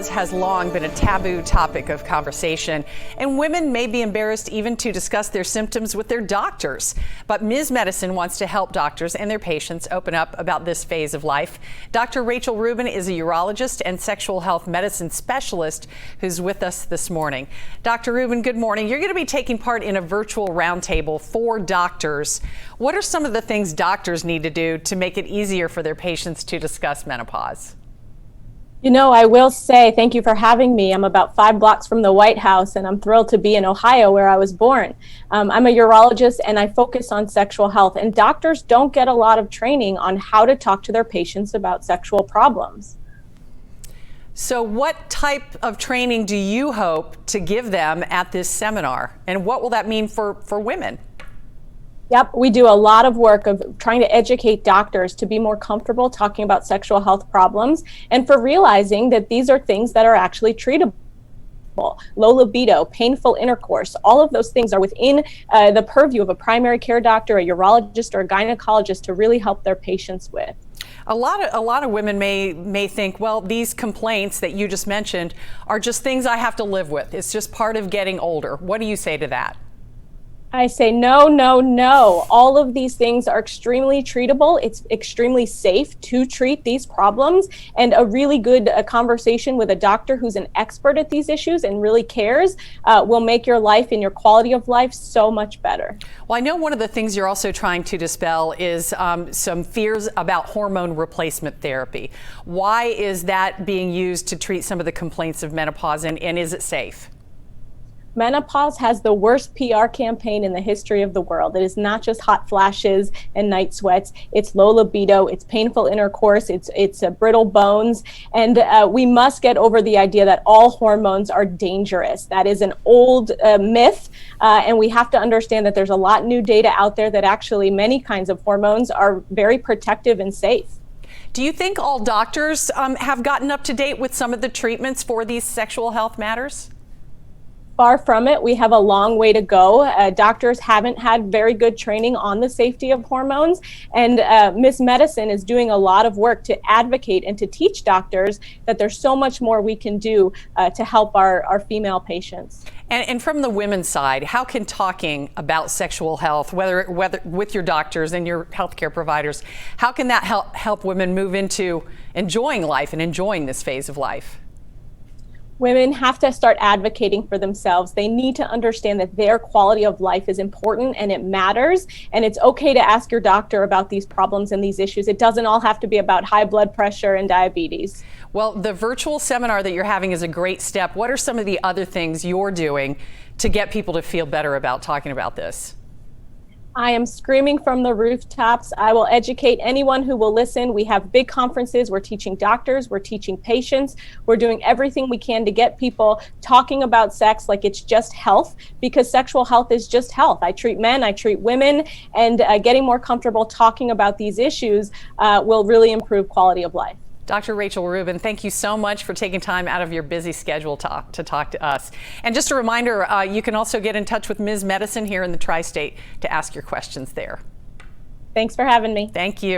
Menopause has long been a taboo topic of conversation, and women may be embarrassed even to discuss their symptoms with their doctors. But Ms. Medicine wants to help doctors and their patients open up about this phase of life. Dr. Rachel Rubin is a urologist and sexual health medicine specialist who's with us this morning. Dr. Rubin, good morning. You're going to be taking part in a virtual roundtable for doctors. What are some of the things doctors need to do to make it easier for their patients to discuss menopause? You know, I will say thank you for having me. I'm about 5 blocks from the White House, and I'm thrilled to be in Ohio, where I was born. I'm a urologist, and I focus on sexual health. And doctors don't get a lot of training on how to talk to their patients about sexual problems. So what type of training do you hope to give them at this seminar? And what will that mean for women? Yep, we do a lot of work of trying to educate doctors to be more comfortable talking about sexual health problems and for realizing that these are things that are actually treatable. Low libido, painful intercourse, all of those things are within the purview of a primary care doctor, a urologist, or a gynecologist to really help their patients with. A lot of women may think, well, these complaints that you just mentioned are just things I have to live with. It's just part of getting older. What do you say to that? I say, no, no, no. All of these things are extremely treatable. It's extremely safe to treat these problems. And a really good conversation with a doctor who's an expert at these issues and really cares will make your life and your quality of life so much better. Well, I know one of the things you're also trying to dispel is some fears about hormone replacement therapy. Why is that being used to treat some of the complaints of menopause, and is it safe? Menopause has the worst PR campaign in the history of the world. It is not just hot flashes and night sweats. It's low libido, it's painful intercourse, it's brittle bones. And we must get over the idea that all hormones are dangerous. That is an old myth. And we have to understand that there's a lot of new data out there that actually many kinds of hormones are very protective and safe. Do you think all doctors have gotten up to date with some of the treatments for these sexual health matters? Far from it. We have a long way to go. Doctors haven't had very good training on the safety of hormones, and Ms. Medicine is doing a lot of work to advocate and to teach doctors that there's so much more we can do to help our female patients. And from the women's side, how can talking about sexual health, whether with your doctors and your healthcare providers, how can that help women move into enjoying life and enjoying this phase of life? Women have to start advocating for themselves. They need to understand that their quality of life is important and it matters. And it's okay to ask your doctor about these problems and these issues. It doesn't all have to be about high blood pressure and diabetes. Well, the virtual seminar that you're having is a great step. What are some of the other things you're doing to get people to feel better about talking about this? I am screaming from the rooftops. I will educate anyone who will listen. We have big conferences. We're teaching doctors. We're teaching patients. We're doing everything we can to get people talking about sex like it's just health, because sexual health is just health. I treat men, I treat women, and getting more comfortable talking about these issues will really improve quality of life. Dr. Rachel Rubin, thank you so much for taking time out of your busy schedule to talk to us. And just a reminder, you can also get in touch with Ms. Medicine here in the Tri-State to ask your questions there. Thanks for having me. Thank you.